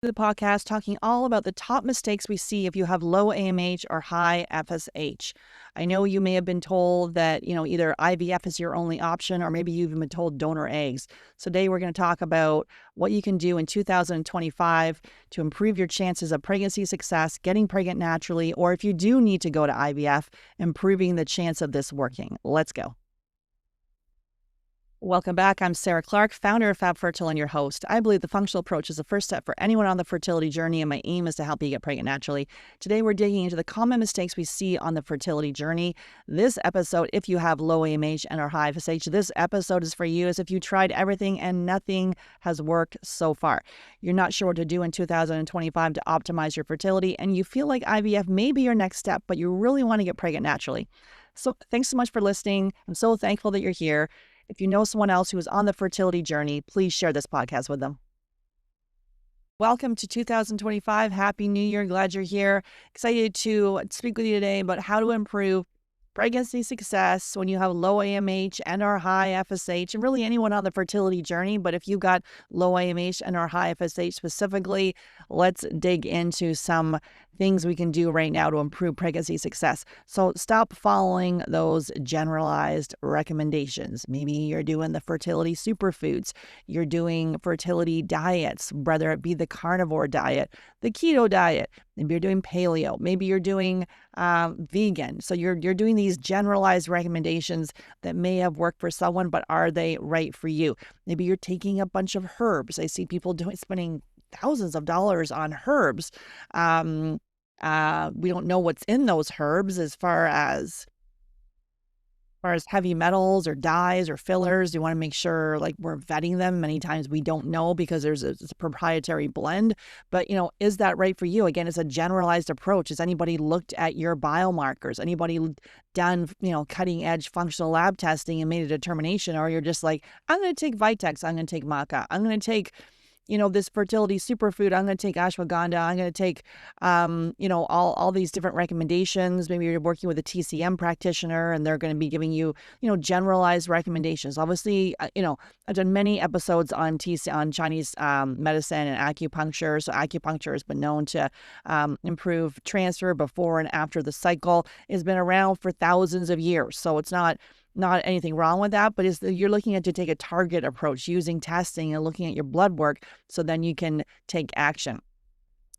The podcast talking all about the top mistakes we see if you have low AMH or high FSH. I know you may have been told that, either IVF is your only option, or maybe you've even been told donor eggs. So today we're going to talk about what you can do in 2025 to improve your chances of pregnancy success, getting pregnant naturally, or if you do need to go to IVF, improving the chance of this working. Let's go. Welcome back. I'm Sarah Clark, founder of Fab Fertile and your host. I believe the functional approach is the first step for anyone on the fertility journey, and my aim is to help you get pregnant naturally. Today, we're digging into the common mistakes we see on the fertility journey. This episode, if you have low AMH and are high FSH, this episode is for you as if you tried everything and nothing has worked so far. You're not sure what to do in 2025 to optimize your fertility, and you feel like IVF may be your next step, but you really want to get pregnant naturally. So thanks so much for listening. I'm so thankful that you're here. If you know someone else who is on the fertility journey, please share this podcast with them. Welcome to 2025. Happy New Year. Glad you're here. Excited to speak with you today about how to improve pregnancy success when you have low AMH and or high FSH, and really anyone on the fertility journey. But if you've got low AMH and or high FSH specifically, let's dig into some things we can do right now to improve pregnancy success. So stop following those generalized recommendations. Maybe you're doing the fertility superfoods. You're doing fertility diets, whether it be the carnivore diet, the keto diet. Maybe you're doing paleo. Maybe you're doing vegan. So you're doing these generalized recommendations that may have worked for someone, but are they right for you? Maybe you're taking a bunch of herbs. I see people spending thousands of dollars on herbs. We don't know what's in those herbs as far as heavy metals or dyes or fillers. You want to make sure we're vetting them. Many times we don't know because it's a proprietary blend. But, is that right for you? Again, it's a generalized approach. Has anybody looked at your biomarkers? Anybody done, cutting edge functional lab testing and made a determination? Or you're just like, I'm going to take Vitex. I'm going to take maca. I'm going to take this fertility superfood. I'm going to take ashwagandha. I'm going to take, all these different recommendations. Maybe you're working with a TCM practitioner and they're going to be giving you, generalized recommendations. Obviously, I've done many episodes on Chinese medicine and acupuncture. So acupuncture has been known to improve transfer before and after the cycle. It's been around for thousands of years. So it's not anything wrong with that, but you're looking at to take a target approach using testing and looking at your blood work so then you can take action.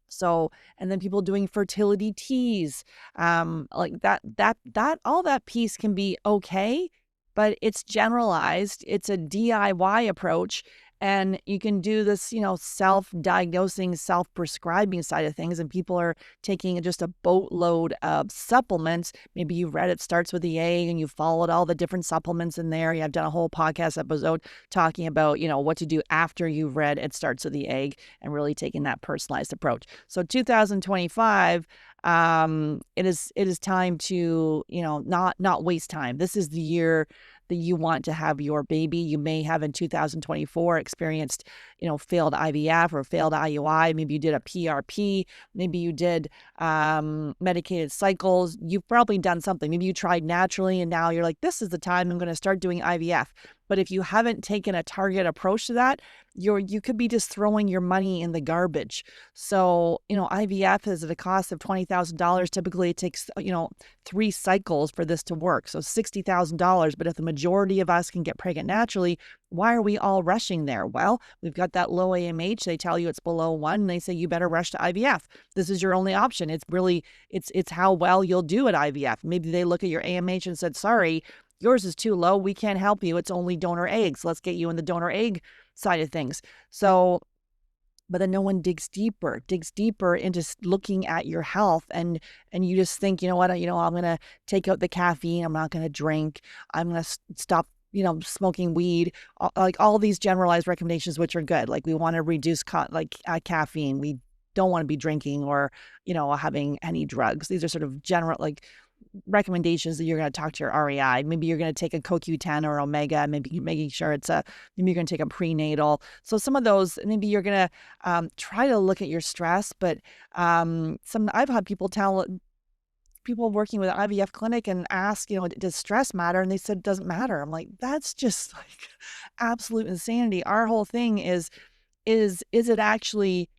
So, and then people doing fertility teas, like that all that piece can be okay, but it's generalized. It's a DIY approach. And you can do this, self-diagnosing, self-prescribing side of things. And people are taking just a boatload of supplements. Maybe you've read It Starts with the Egg and you followed all the different supplements in there. I've done a whole podcast episode talking about, what to do after you've read It Starts with the Egg and really taking that personalized approach. So 2025, it is time to, not waste time. This is the year that you want to have your baby. You may have in 2024 experienced, failed IVF or failed IUI. Maybe you did a PRP. Maybe you did medicated cycles. You've probably done something. Maybe you tried naturally and now you're like, this is the time I'm going to start doing IVF. But if you haven't taken a target approach to that, you could be just throwing your money in the garbage. So, IVF is at a cost of $20,000. Typically, it takes, 3 cycles for this to work. So $60,000. But if the majority of us can get pregnant naturally, why are we all rushing there? Well, we've got that low AMH. They tell you it's below 1. And they say you better rush to IVF. This is your only option. It's really, it's how well you'll do at IVF. Maybe they look at your AMH and said, sorry, yours is too low. We can't help you. It's only donor eggs. Let's get you in the donor egg side of things. So, but then no one digs deeper into looking at your health. And you just think, you know what, I'm going to take out the caffeine. I'm not going to drink. I'm going to stop, smoking weed, like all these generalized recommendations, which are good. Like we want to reduce caffeine. We don't want to be drinking or, having any drugs. These are sort of general, recommendations that you're going to talk to your REI. Maybe you're going to take a CoQ10 or omega, maybe making sure maybe you're going to take a prenatal. So some of those, maybe you're going to try to look at your stress, but I've had people tell people working with an IVF clinic and ask, does stress matter? And they said, it doesn't matter. I'm like, that's just absolute insanity. Our whole thing is it actually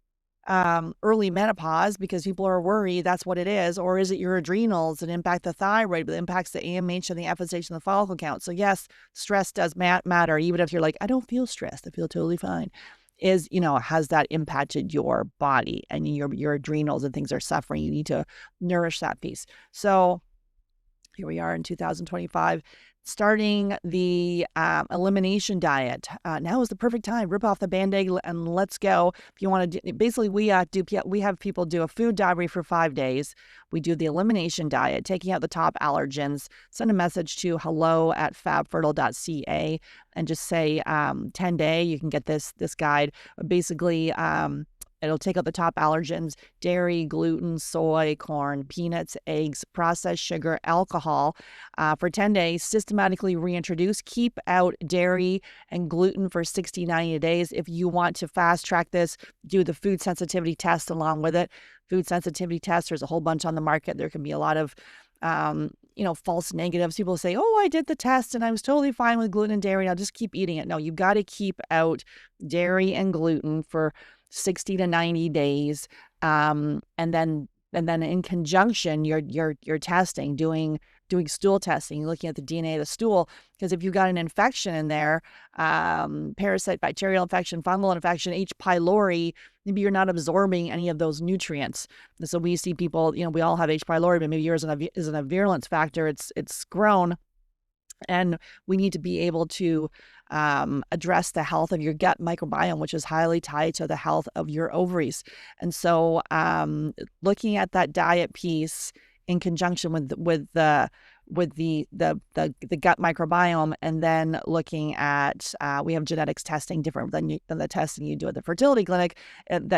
early menopause because people are worried that's what it is? Or is it your adrenals that impact the thyroid, but it impacts the AMH and the FSH and the follicle count? So yes, stress does matter. Even if you're like, I don't feel stressed, I feel totally fine. Has that impacted your body and your adrenals and things are suffering? You need to nourish that piece. So here we are in 2025, starting the elimination diet. Now is the perfect time. Rip off the Band-Aid and let's go. If you want to do, basically, we have people do a food diary for 5 days. We do the elimination diet, taking out the top allergens. Send a message to hello@fabfertile.ca and just say 10-day. You can get this guide. Basically, it'll take out the top allergens: dairy, gluten, soy, corn, peanuts, eggs, processed sugar, alcohol. For 10 days, systematically reintroduce. Keep out dairy and gluten for 60, 90 days. If you want to fast track this, do the food sensitivity test along with it. Food sensitivity test, there's a whole bunch on the market. There can be a lot of false negatives. People say, oh, I did the test and I was totally fine with gluten and dairy. I'll just keep eating it. No, you've got to keep out dairy and gluten for 60 to 90 days. And then in conjunction, you're testing, doing stool testing, looking at the DNA of the stool, because if you've got an infection in there, parasite, bacterial infection, fungal infection, H. pylori, maybe you're not absorbing any of those nutrients. And so we see people, we all have H. pylori, but maybe yours isn't a virulence factor. It's grown. And we need to be able to address the health of your gut microbiome, which is highly tied to the health of your ovaries. And so looking at that diet piece in conjunction with the gut microbiome, and then looking at we have genetics testing different than the testing you do at the fertility clinic,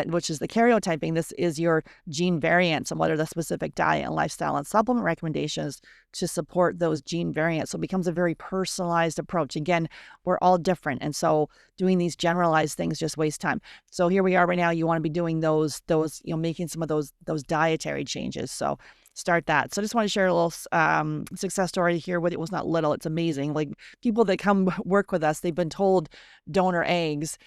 which is the karyotyping. This is your gene variants and what are the specific diet and lifestyle and supplement recommendations to support those gene variants. So it becomes a very personalized approach. Again, we're all different, and so doing these generalized things just wastes time. So here we are right now. You want to be doing those making some of those dietary changes. So start that. So I just want to share a little success story here with it. Was not little, it's amazing. Like people that come work with us, they've been told donor eggs.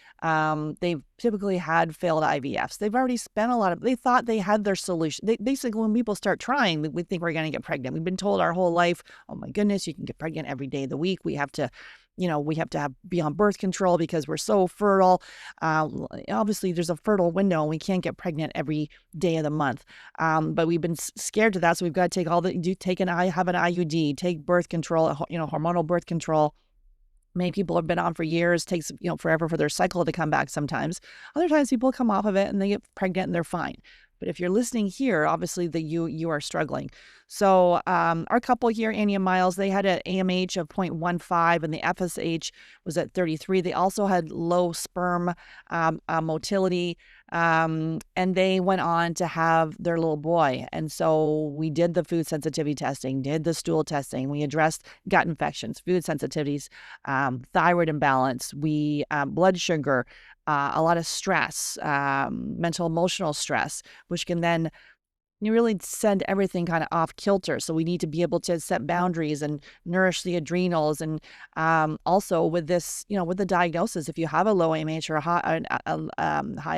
They've typically had failed IVFs. They've already spent they thought they had their solution. Basically, when people start trying, we think we're going to get pregnant. We've been told our whole life, oh my goodness, you can get pregnant every day of the week. We have to be on birth control because we're so fertile. Obviously, there's a fertile window and we can't get pregnant every day of the month. But we've been scared to that. So we've got to have an IUD, take birth control, hormonal birth control. Many people have been on for years. Takes forever for their cycle to come back sometimes. Other times people come off of it and they get pregnant and they're fine. But if you're listening here, obviously that you are struggling. So our couple here, Annie and Miles, they had an AMH of 0.15 and the FSH was at 33. They also had low sperm motility, and they went on to have their little boy. And so we did the food sensitivity testing, did the stool testing. We addressed gut infections, food sensitivities, thyroid imbalance, blood sugar, a lot of stress, mental, emotional stress, which can then really send everything kind of off kilter. So we need to be able to set boundaries and nourish the adrenals. And also with this, with the diagnosis, if you have a low AMH or a high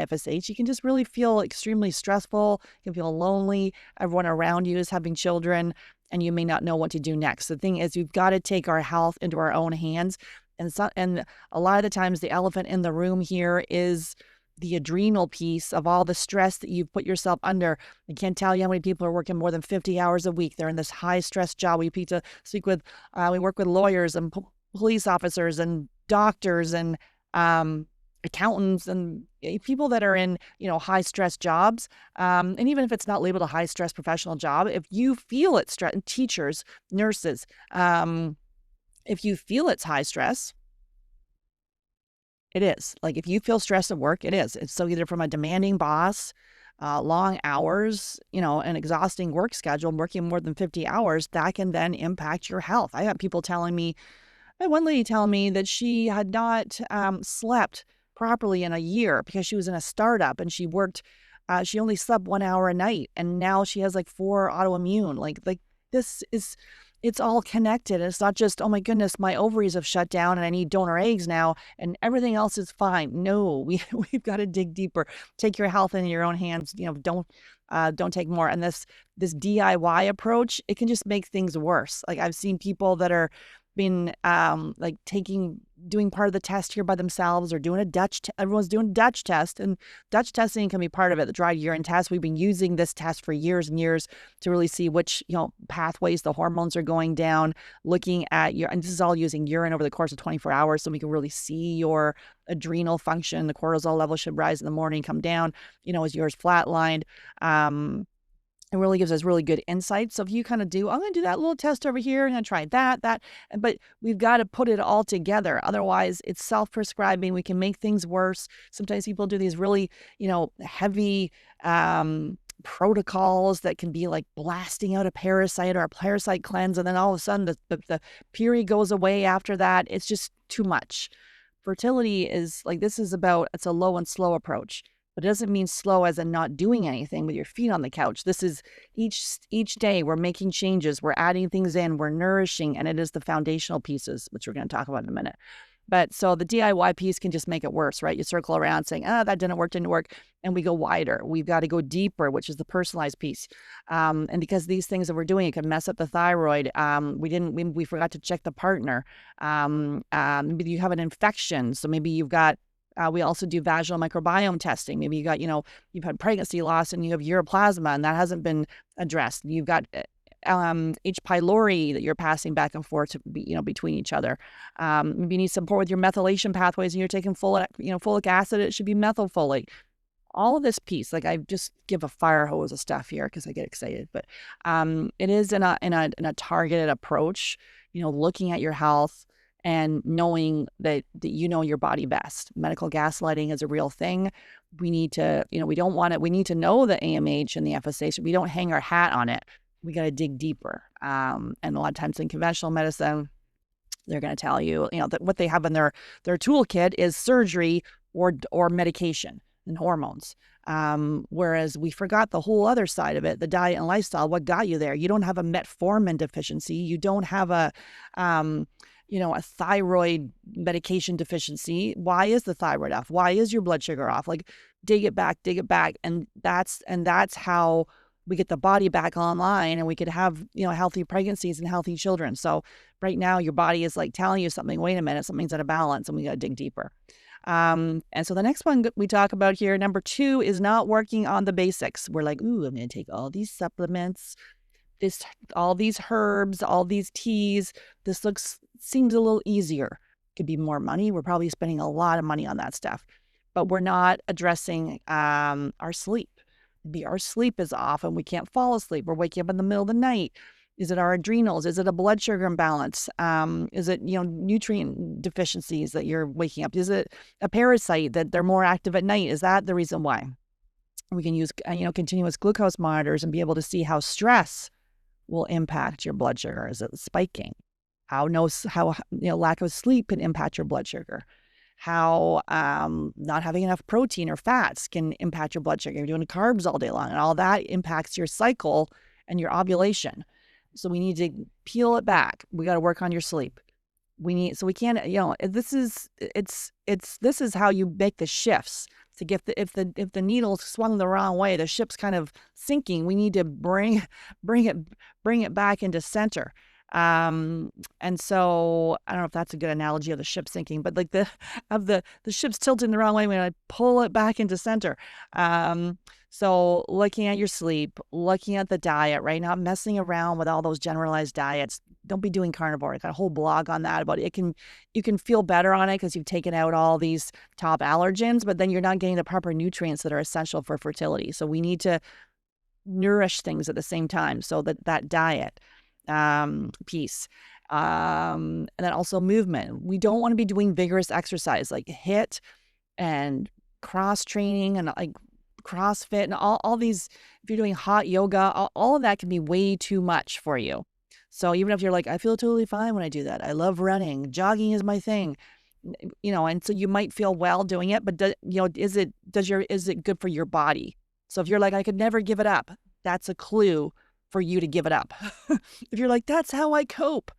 FSH, you can just really feel extremely stressful. You can feel lonely. Everyone around you is having children and you may not know what to do next. The thing is, we've got to take our health into our own hands. And a lot of the times the elephant in the room here is the adrenal piece of all the stress that you've put yourself under. I can't tell you how many people are working more than 50 hours a week. They're in this high stress job. We work with lawyers and police officers and doctors and accountants and people that are in, high stress jobs. And even if it's not labeled a high stress professional job, if you feel it's stress, teachers, nurses, if you feel it's high stress, it is. Like if you feel stressed at work, it is. It's so either from a demanding boss, long hours, an exhausting work schedule, working more than 50 hours, that can then impact your health. I had people I had one lady telling me that she had not slept properly in a year because she was in a startup and she only slept 1 hour a night. And now she has like 4 autoimmune. Like this is, it's all connected. It's not just, oh my goodness, my ovaries have shut down and I need donor eggs now and everything else is fine. No, we've got to dig deeper. Take your health in your own hands. Don't take more. And this DIY approach, it can just make things worse. Like I've seen people that are been like doing part of the test here by themselves or doing everyone's doing a Dutch test, and Dutch testing can be part of it. The dried urine test, we've been using this test for years and years to really see which pathways the hormones are going down, looking at and this is all using urine over the course of 24 hours, so we can really see your adrenal function. The cortisol level should rise in the morning, come down, is yours flatlined. It really gives us really good insight. So if you kind of I'm going to do that little test over here, I'm going to try that, but we've got to put it all together. Otherwise, it's self-prescribing. We can make things worse. Sometimes people do these really, heavy protocols that can be like blasting out a parasite or a parasite cleanse. And then all of a sudden the period goes away after that. It's just too much. Fertility is like, it's a low and slow approach. But it doesn't mean slow as in not doing anything with your feet on the couch. This is each day we're making changes, we're adding things in, we're nourishing, and it is the foundational pieces, which we're going to talk about in a minute. But so the DIY piece can just make it worse, right? You circle around saying, that didn't work. And we go wider. We've got to go deeper, which is the personalized piece. And because these things that we're doing, it can mess up the thyroid. We forgot to check the partner. Maybe you have an infection. So maybe you've got, we also do vaginal microbiome testing. Maybe you've had pregnancy loss and you have uroplasma and that hasn't been addressed. You've got H. pylori that you're passing back and forth between each other. Maybe you need support with your methylation pathways and you're taking folic acid. It should be methylfolate. All of this piece, like I just give a fire hose of stuff here because I get excited, but it is in a targeted approach. Looking at your health and knowing that you know your body best. Medical gaslighting is a real thing. We need to, we don't want it. We need to know the AMH and the FSH. We don't hang our hat on it. We got to dig deeper. And a lot of times in conventional medicine, they're going to tell you, that what they have in their toolkit is surgery or medication and hormones. Whereas we forgot the whole other side of it, the diet and lifestyle, what got you there. You don't have a metformin deficiency. You don't have a thyroid medication deficiency. Why is the thyroid off? Why is your blood sugar off? Like dig it back. And that's how we get the body back online and we could have, healthy pregnancies and healthy children. So right now your body is like telling you something, wait a minute, something's out of balance and we got to dig deeper. And so the next one we talk about here, number 2, is not working on the basics. We're like, ooh, I'm going to take all these supplements, all these herbs, all these teas. This seems a little easier. Could be more money. We're probably spending a lot of money on that stuff, but we're not addressing our sleep. Maybe our sleep is off and we can't fall asleep. We're waking up in the middle of the night. Is it our adrenals? Is it a blood sugar imbalance? Is it, nutrient deficiencies that you're waking up? Is it a parasite that they're more active at night? Is that the reason why? We can use, continuous glucose monitors and be able to see how stress will impact your blood sugar. Is it spiking? How lack of sleep can impact your blood sugar. How not having enough protein or fats can impact your blood sugar. You're doing carbs all day long, and all that impacts your cycle and your ovulation. So we need to peel it back. We got to work on your sleep. We can't, this is how you make the shifts. To get if the needle swung the wrong way, the ship's kind of sinking. We need to bring it back into center. And so I don't know if that's a good analogy of the ship sinking, but like the ship's tilting the wrong way when I pull it back into center. So looking at your sleep, looking at the diet, right? Not messing around with all those generalized diets. Don't be doing carnivore. I got a whole blog on that about it. You can feel better on it because you've taken out all these top allergens, but then you're not getting the proper nutrients that are essential for fertility. So we need to nourish things at the same time. So that diet piece. And then also movement. We don't want to be doing vigorous exercise like HIIT and cross training and like CrossFit and all these. If you're doing hot yoga, all of that can be way too much for you. So even if you're like, I feel totally fine when I do that. I love running. Jogging is my thing. And so you might feel well doing it, but is it good for your body? So if you're like, I could never give it up, that's a clue for you to give it up. If you're like, that's how I cope,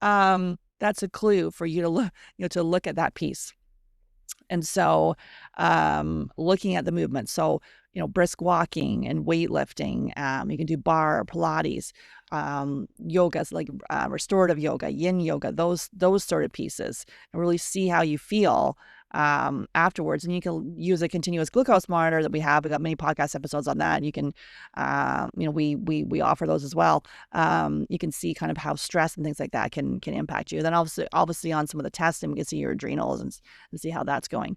that's a clue for you to look, to look at that piece. And so, looking at the movement. So, brisk walking and weightlifting. You can do bar, Pilates, yoga, like restorative yoga, yin yoga, those sort of pieces, and really see how you feel afterwards. And you can use a continuous glucose monitor that we have. We got many podcast episodes on that. And you can, we offer those as well. You can see kind of how stress and things like that can impact you. Then obviously on some of the testing, we can see your adrenals and see how that's going.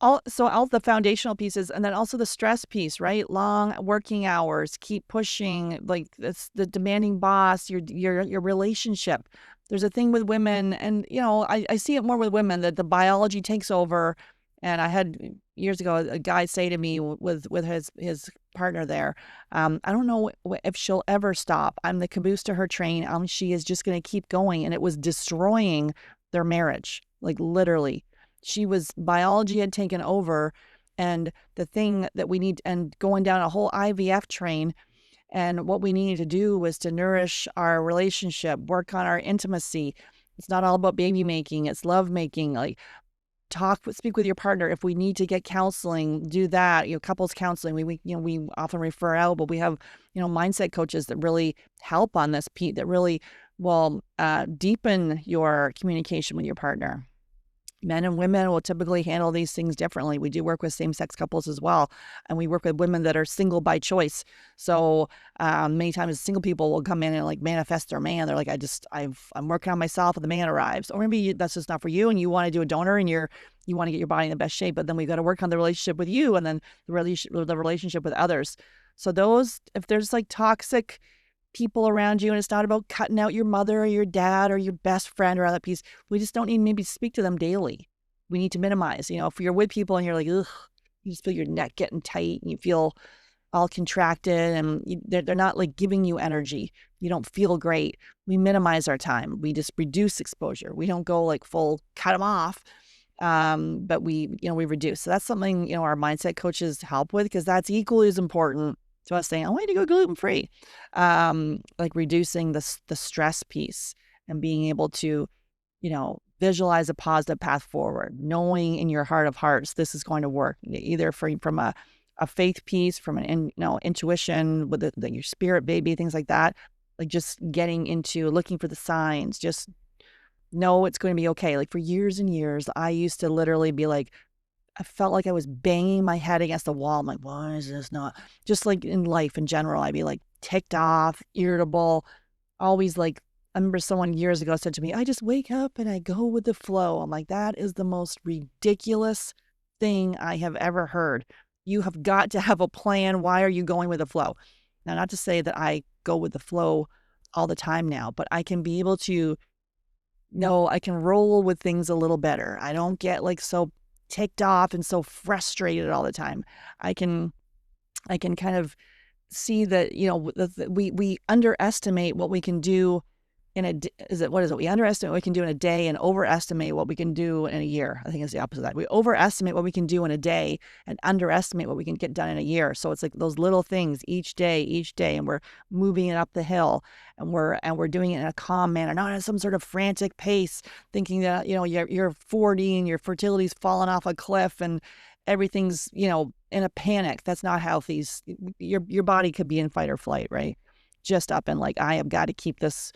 All the foundational pieces, and then also the stress piece, right? Long working hours, keep pushing, like it's the demanding boss, your relationship. There's a thing with women, and I see it more with women, that the biology takes over. And I had years ago a guy say to me with his partner there, I don't know if she'll ever stop. I'm the caboose to her train. She is just going to keep going, and it was destroying their marriage, like literally. Biology had taken over, and the thing that we need, and going down a whole IVF train, and what we needed to do was to nourish our relationship, work on our intimacy. It's not all about baby making, it's love making. Like, speak with your partner. If we need to get counseling, do that. Couples counseling, we often refer out, but we have, mindset coaches that really help on this, Pete, that really will deepen your communication with your partner. Men and women will typically handle these things differently. We do work with same-sex couples as well, and we work with women that are single by choice. So many times single people will come in and like manifest their man. They're like, I'm working on myself, and the man arrives. Or maybe that's just not for you, and you want to do a donor, and you want to get your body in the best shape, but then we've got to work on the relationship with you, and then the relationship with others. So if there's like toxic people around you, and it's not about cutting out your mother or your dad or your best friend or other piece, we just don't need maybe speak to them daily. We need to minimize, if you're with people and you're like, ugh, you just feel your neck getting tight and you feel all contracted, and they're not like giving you energy. You don't feel great. We minimize our time. We just reduce exposure. We don't go like full cut them off. But we reduce. So that's something, our mindset coaches help with, because that's equally as important to us saying, I want you to go gluten-free. Like reducing the stress piece and being able to, visualize a positive path forward, knowing in your heart of hearts, this is going to work, either from a faith piece, from an, intuition with your spirit baby, things like that. Like just getting into looking for the signs, just know it's going to be okay. Like for years and years, I used to literally be like, I felt like I was banging my head against the wall. I'm like, why is this not? Just like in life in general, I'd be like ticked off, irritable, always like, I remember someone years ago said to me, I just wake up and I go with the flow. I'm like, that is the most ridiculous thing I have ever heard. You have got to have a plan. Why are you going with the flow? Now, not to say that I go with the flow all the time now, but I can be able to know I can roll with things a little better. I don't get like so ticked off and so frustrated all the time. I can kind of see that, we underestimate what we can do in we underestimate what we can do in a day and overestimate what we can do in a year. I think it's the opposite of that. We overestimate what we can do in a day and underestimate what we can get done in a year. So it's like those little things each day, and we're moving it up the hill, and we're doing it in a calm manner, not in some sort of frantic pace, thinking that, you're 40 and your fertility's falling off a cliff and everything's, in a panic. That's not healthy. Your body could be in fight or flight, right? Just up and like, I have got to keep this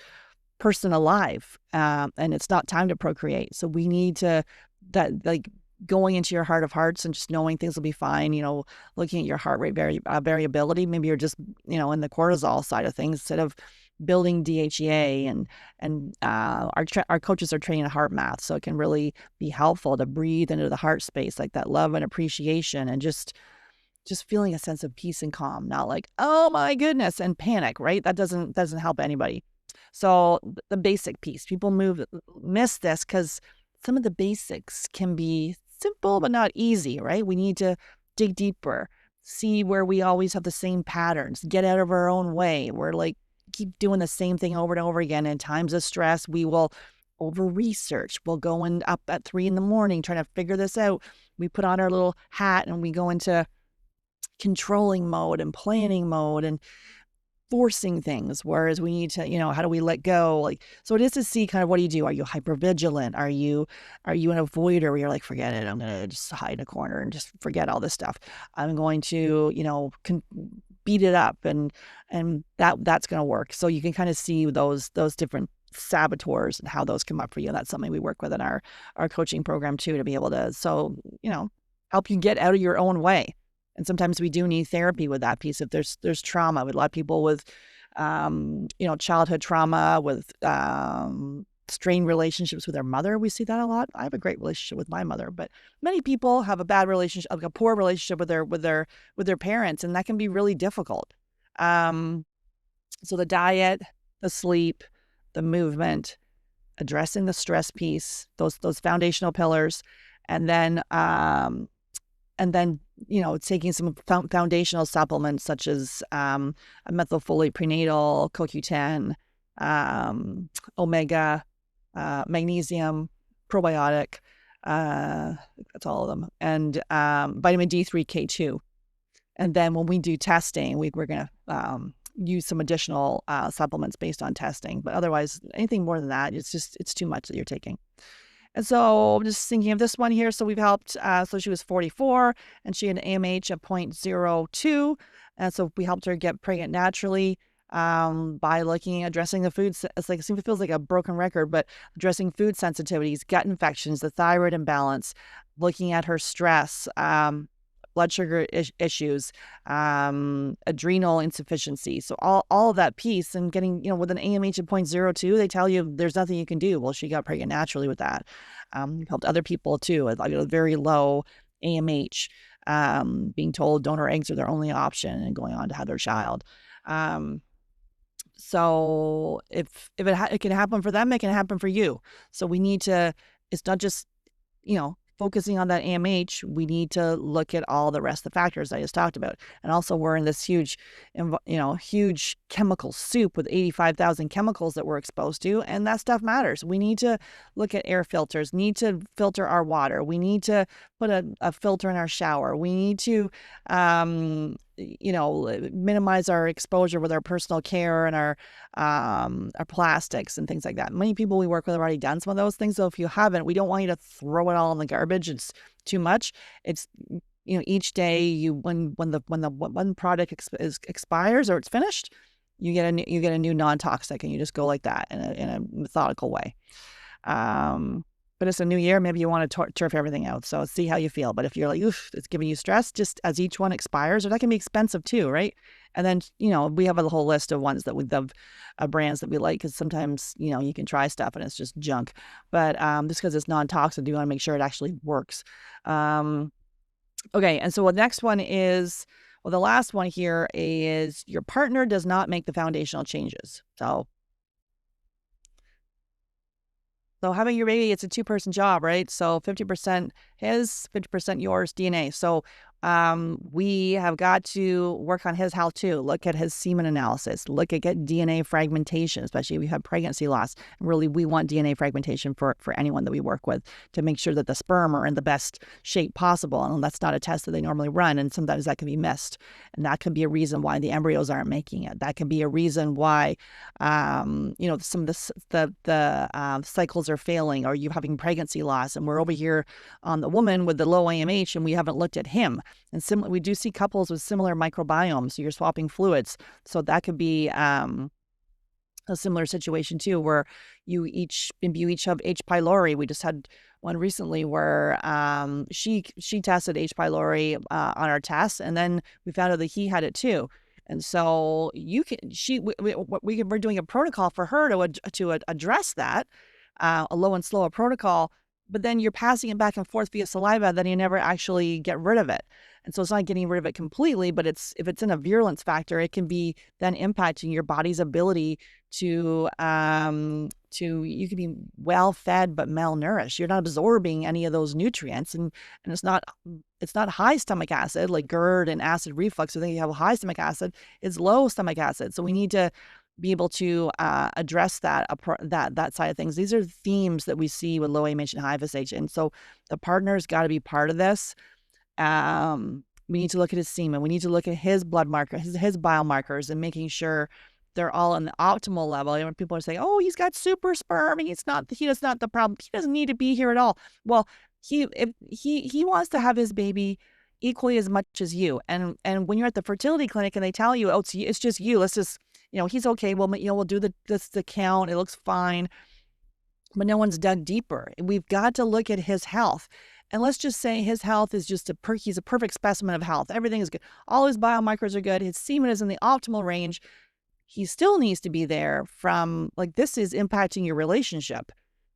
person alive, and it's not time to procreate. So we need to, that like going into your heart of hearts and just knowing things will be fine, looking at your heart rate variability. Maybe you're just, in the cortisol side of things instead of building DHEA, and our coaches are trained in heart math. So it can really be helpful to breathe into the heart space, like that love and appreciation, and just feeling a sense of peace and calm, not like, oh my goodness, and panic, right? That doesn't help anybody. So the basic piece, people miss this because some of the basics can be simple but not easy, right? We need to dig deeper, see where we always have the same patterns, get out of our own way. We're like, keep doing the same thing over and over again. In times of stress, we will over-research. We'll go up at 3 a.m. trying to figure this out. We put on our little hat and we go into controlling mode and planning mode and forcing things, whereas we need to, how do we let go? Like, so it is to see kind of, what do you do? Are you hypervigilant? Are you an avoider where you're like, forget it, I'm gonna just hide in a corner and just forget all this stuff. I'm going to, beat it up, and that's gonna work. So you can kind of see those different saboteurs and how those come up for you. And that's something we work with in our coaching program too, to be able to, so, help you get out of your own way. And sometimes we do need therapy with that piece. If there's trauma, with a lot of people with, childhood trauma, with strained relationships with their mother, we see that a lot. I have a great relationship with my mother, but many people have a bad relationship, like a poor relationship with their parents, and that can be really difficult. So the diet, the sleep, the movement, addressing the stress piece, those foundational pillars, and then taking some foundational supplements such as a methylfolate prenatal, CoQ10, omega, magnesium, probiotic. That's all of them, and vitamin D3, K2. And then when we do testing, we're going to use some additional supplements based on testing. But otherwise, anything more than that, it's too much that you're taking. And so I'm just thinking of this one here. So we've helped, so she was 44 and she had an AMH of 0.02. And so we helped her get pregnant naturally by addressing the food. It feels like a broken record, but addressing food sensitivities, gut infections, the thyroid imbalance, looking at her stress, blood sugar issues, adrenal insufficiency. So all of that piece, and getting, with an AMH of 0.02, they tell you there's nothing you can do. Well, she got pregnant naturally with that. Helped other people too, with a very low AMH, being told donor eggs are their only option and going on to have their child. So if it can happen for them, it can happen for you. So we need to, it's not just, focusing on that AMH, we need to look at all the rest of the factors I just talked about. And also we're in this huge chemical soup with 85,000 chemicals that we're exposed to. And that stuff matters. We need to look at air filters, need to filter our water. We need to put a filter in our shower. We need to, minimize our exposure with our personal care and our plastics and things like that. Many people we work with have already done some of those things. So if you haven't, we don't want you to throw it all in the garbage. It's too much. It's, each day when the one product expires or it's finished, you get a new non-toxic, and you just go like that in a methodical way. But it's a new year. Maybe you want to turf everything out. So see how you feel. But if you're like, oof, it's giving you stress, just as each one expires, or that can be expensive too, right? And then, we have a whole list of ones of brands that we like, because sometimes, you can try stuff and it's just junk. But just because it's non-toxic, you want to make sure it actually works. Okay. And so the next one is, the last one here is, your partner does not make the foundational changes. So having your baby, it's a 2-person job, right? So 50% his, 50% yours DNA. So we have got to work on his health too. Look at his semen analysis. Look at get DNA fragmentation, especially if we have pregnancy loss. Really, we want DNA fragmentation for anyone that we work with, to make sure that the sperm are in the best shape possible. And that's not a test that they normally run. And sometimes that can be missed. And that could be a reason why the embryos aren't making it. That can be a reason why, some of the cycles are failing, or you having pregnancy loss. And we're over here on the woman with the low AMH, and we haven't looked at him. And we do see couples with similar microbiomes. So you're swapping fluids. So that could be a similar situation too, where you each have H. pylori. We just had one recently where she tested H. pylori on our test, and then we found out that he had it too. And so we're doing a protocol for her to address that, a low and slow protocol. But then you're passing it back and forth via saliva, then you never actually get rid of it. And so it's not getting rid of it completely, but if it's in a virulence factor, it can be then impacting your body's ability to you can be well fed but malnourished. You're not absorbing any of those nutrients, and it's not high stomach acid like GERD and acid reflux. So then you have high stomach acid, it's low stomach acid. So we need to be able to address that side of things. These are themes that we see with low AMH and high FSH. And so the partner's got to be part of this. We need to look at his semen. We need to look at his blood marker, his biomarkers, and making sure they're all in the optimal level. You know, people are saying, "Oh, he's got super sperm. He is not the problem. He doesn't need to be here at all." Well, if he wants to have his baby equally as much as you. And when you're at the fertility clinic and they tell you, "Oh, it's just you. Let's just, he's okay. We'll do the count. It looks fine." But no one's dug deeper. We've got to look at his health. And let's just say his health is just he's a perfect specimen of health. Everything is good. All his biomarkers are good. His semen is in the optimal range. He still needs to be there from, like, this is impacting your relationship.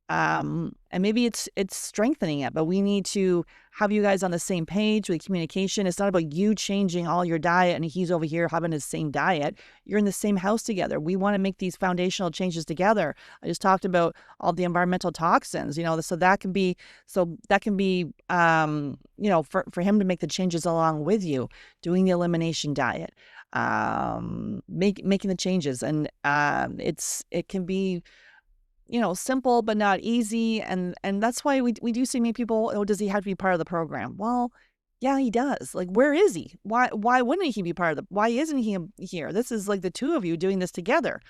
And maybe it's strengthening it, but we need to have you guys on the same page with communication. It's not about you changing all your diet and he's over here having his same diet. You're in the same house together. We want to make these foundational changes together. I just talked about all the environmental toxins, so that can be, for him to make the changes along with you, doing the elimination diet, making the changes. And it can be, simple but not easy. And that's why we do see many people, "Oh, does he have to be part of the program?" Well, yeah, he does. Like, where is he? Why wouldn't he be part of why isn't he here? This is like the two of you doing this together.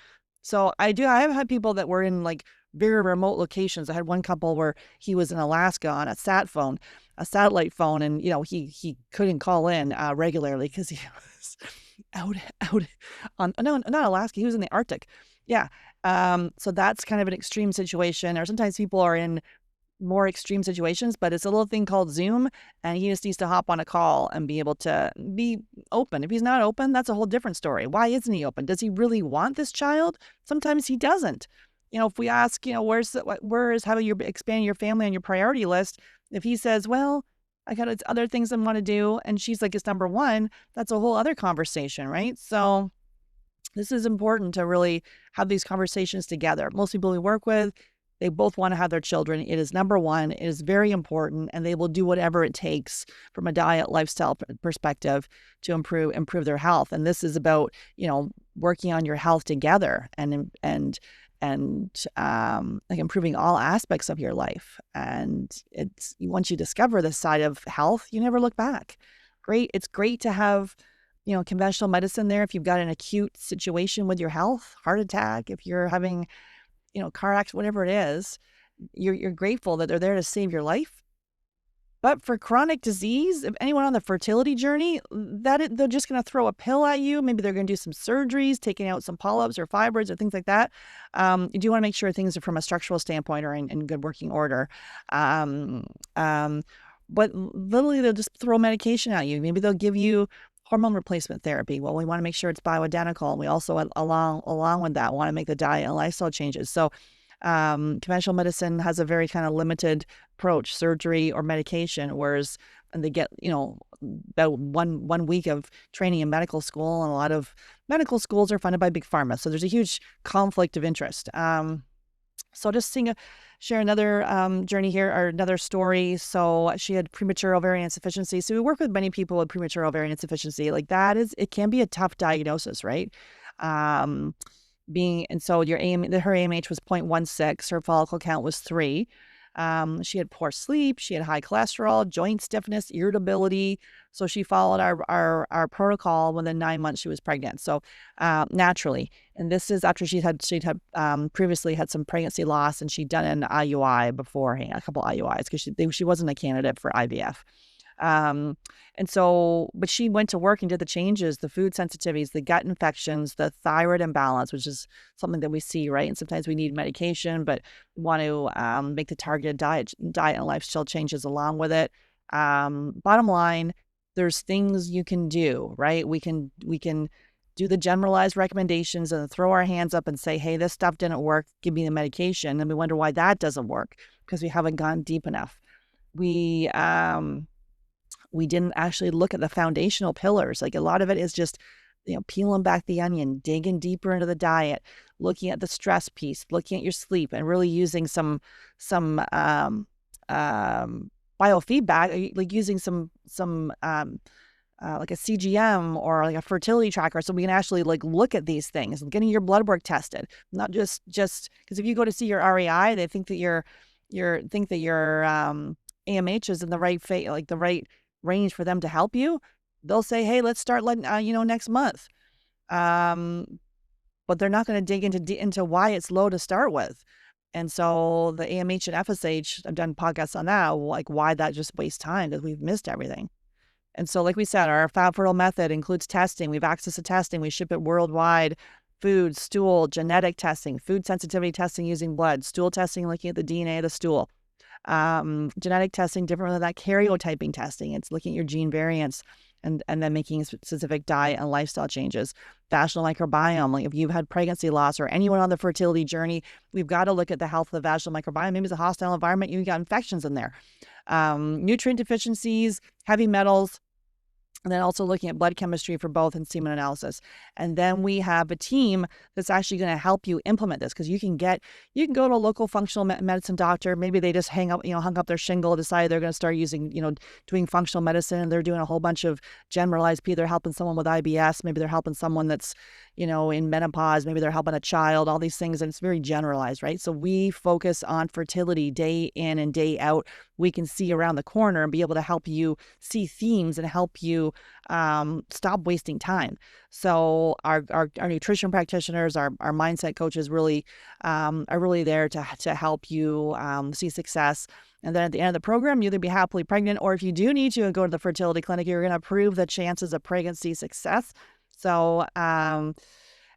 So I have had people that were in like very remote locations. I had one couple where he was in Alaska on a satellite phone, and he couldn't call in regularly because he was out on, no, not Alaska. He was in the Arctic. Yeah. So that's kind of an extreme situation, or sometimes people are in more extreme situations, but it's a little thing called Zoom, and he just needs to hop on a call and be able to be open. If he's not open, that's a whole different story. Why isn't he open? Does he really want this child? Sometimes he doesn't. If we ask, where is how you're expanding your family on your priority list? If he says, "Well, I got other things I want to do," and she's like, "It's number one," that's a whole other conversation, right? So this is important to really have these conversations together. Most people we work with, they both want to have their children. It is number one. It is very important, and they will do whatever it takes from a diet, lifestyle perspective to improve their health. And this is about, working on your health together and like improving all aspects of your life. And once you discover this side of health, you never look back. It's great to have conventional medicine there if you've got an acute situation with your health, heart attack, if you're having, car accident, whatever it is, you're grateful that they're there to save your life. But for chronic disease, if anyone on the fertility journey, they're just going to throw a pill at you. Maybe they're going to do some surgeries, taking out some polyps or fibroids or things like that. You do want to make sure things are from a structural standpoint or in good working order. But literally, they'll just throw medication at you. Maybe they'll give you hormone replacement therapy. Well, we want to make sure it's bioidentical. And we also, along with that, want to make the diet and lifestyle changes. So conventional medicine has a very kind of limited approach, surgery or medication, whereas they get, about one week of training in medical school, and a lot of medical schools are funded by big pharma. So there's a huge conflict of interest. So just share another journey here, or another story. So she had premature ovarian insufficiency. So we work with many people with premature ovarian insufficiency. Like it can be a tough diagnosis, right? And so her AMH was 0.16, her follicle count was 3. She had poor sleep, she had high cholesterol, joint stiffness, irritability. So she followed our protocol. Within 9 months, she was pregnant. So naturally, and this is after she'd had previously had some pregnancy loss, and she'd done an IUI beforehand, a couple IUIs, because she wasn't a candidate for IVF. And so, but she went to work and did the changes, the food sensitivities, the gut infections, the thyroid imbalance, which is something that we see, right? And sometimes we need medication, but we want to make the targeted diet and lifestyle changes along with it. Bottom line, there's things you can do, right? We can do the generalized recommendations and throw our hands up and say, "Hey, this stuff didn't work. Give me the medication." And we wonder why that doesn't work, because we haven't gone deep enough. We didn't actually look at the foundational pillars. Like, a lot of it is just, peeling back the onion, digging deeper into the diet, looking at the stress piece, looking at your sleep, and really using some biofeedback, like using some like a CGM or like a fertility tracker, so we can actually like look at these things, and getting your blood work tested, not just because if you go to see your REI, they think that your AMH is in the right the right range for them to help you. they'll say, hey, let's start letting, next month. Um, but they're not going to dig into why it's low to start with. And so the AMH and FSH, I've done podcasts on that, like why that just wastes time because we've missed everything. And so, like we said, our Fab Fertile method includes testing. We have access to testing. We ship it worldwide. Food, stool, genetic testing, food sensitivity testing using blood, stool testing, looking at the DNA of the stool. Genetic testing, different than that karyotyping testing. It's looking at your gene variants and then making specific diet and lifestyle changes. Vaginal microbiome, like if you've had pregnancy loss or anyone on the fertility journey, we've got to look at the health of the vaginal microbiome. Maybe it's a hostile environment, you got infections in there. Nutrient deficiencies, heavy metals, and then also looking at blood chemistry for both and semen analysis. And then we have a team that's actually going to help you implement this because you can go to a local functional medicine doctor. Maybe they just hung up their shingle, decided they're going to start using, doing functional medicine, and they're doing a whole bunch of generalized P. They're helping someone with IBS. Maybe they're helping someone that's, in menopause. Maybe they're helping a child, all these things. And it's very generalized, right? So we focus on fertility day in and day out. We can see around the corner and be able to help you see themes and help you stop wasting time. So our nutrition practitioners, our mindset coaches really are really there to help you see success. And then at the end of the program, you either be happily pregnant, or if you do need to go to the fertility clinic, you're going to improve the chances of pregnancy success. So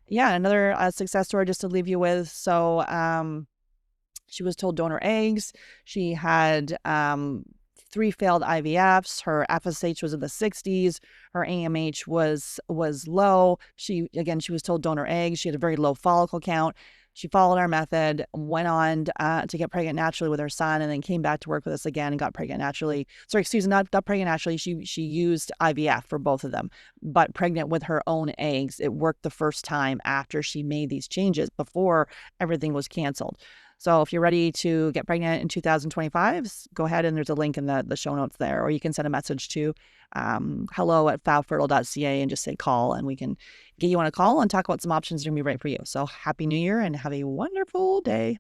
another success story just to leave you with. So she was told donor eggs. She had 3 failed IVFs. Her FSH was in the 60s. Her AMH was low. She was told donor eggs. She had a very low follicle count. She followed our method, went on to get pregnant naturally with her son, and then came back to work with us again and got pregnant naturally. Sorry, excuse me, not pregnant naturally. She used IVF for both of them, but pregnant with her own eggs. It worked the first time after she made these changes before everything was canceled. So if you're ready to get pregnant in 2025, go ahead and there's a link in the show notes there, or you can send a message to hello@fabfertile.ca and just say call, and we can get you on a call and talk about some options that are going to be right for you. So happy New Year and have a wonderful day.